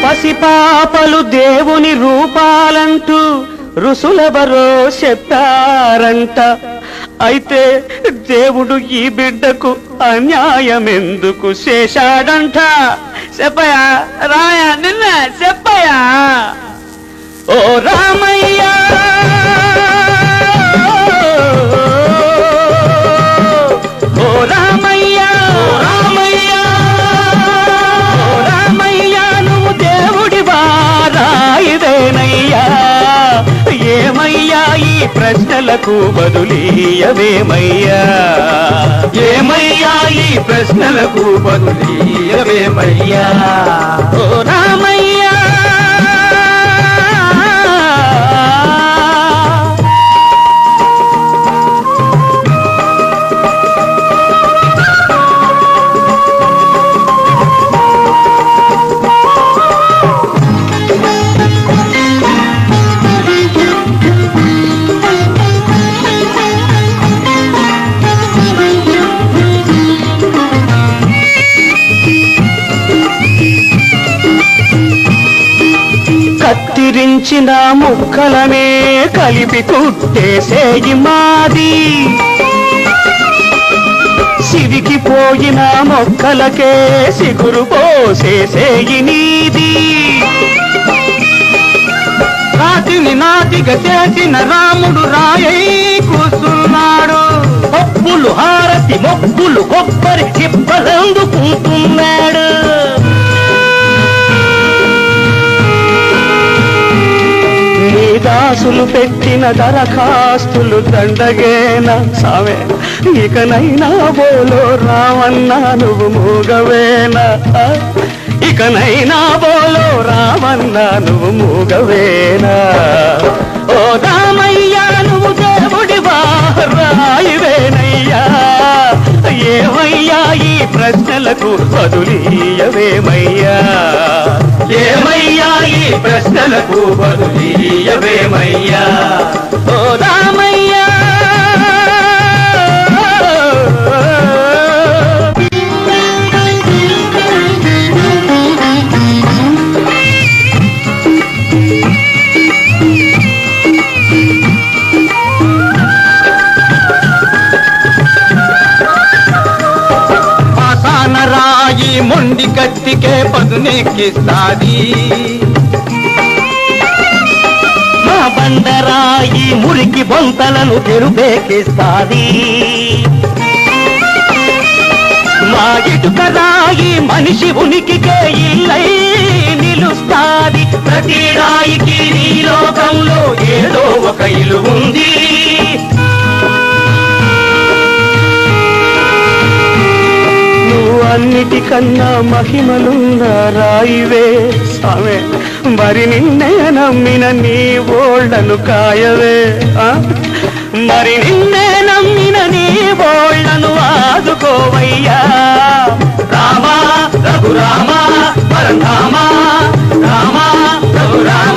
పసిపాపలు దేవుని రూపాలంటూ ఋషులెవరో చెప్పారంట. అయితే దేవుడు ఈ బిడ్డకు అన్యాయమెందుకు చేశాడంట? చెప్పయా రాయా, నిన్న చెప్పయా. ఓ రామయ్య ఓ రామయ్య రామయ్య రామయ్య నువ్వు దేవుడివా రాయివేనయ్యా. ఏమయ్యా ఈ ప్రశ్నలకు బదులీయవేమయ్యా? ఏమయ్యా ఈ ప్రశ్నలకు బదులీయవేమయ్యా? ఓ రామయ్య కత్తిరించిన ముక్కలనే కలిపి కుట్టేసేయి మాది, సిరికిపోయిన మొక్కలకే సిగురు పోసేసేయి నీది. రాతిని నాటిగా చేసిన రాముడు రాయై కూస్తున్నాడు. పప్పులు హారతి మొక్కులు కొబ్బరి చిప్పలందుకుంటున్నాడు. దాసులు పెట్టిన దరఖాస్తులు దండగేనా సామే? ఇకనైనా బోలో రామన్నా నువ్వు మూగవేనా? ఇకనైనా బోలో రామన్నా నువ్వు మూగవేనా? ఓ రామయ్య నువ్వు దేవుడివా రాయివేనయ్యా. ఏమయ్యా ఈ ప్రశ్నలకు బదులీయవేమయ్యా? ఏమయ్యా ఈ ప్రశ్నలకు బదులీయవేమయ్యా? ఓ రామయ్య రాయి మొండి కత్తికే పదునెక్కిస్తాది, మా బండరాయి మురికి బొంతలను తెరుపేకిస్తాది. మా ఇటుక రాయి మనిషి ఉనికికే ఇల్లై నిలుస్తాది. ప్రతి రాయికి ఈ లోకంలో ఏదో ఒక ఇల్లు ఉంది. అన్నిటికన్నా మహిమలున్న రాయివే సామే. మరి నిన్నే నమ్మిన నీ ఓళ్లను కాయవే. మరి నిన్నే నమ్మిన నీ ఓళ్లను ఆదుకోవయ్యా. రామా రఘురామా పరంధామా రామా రఘురామా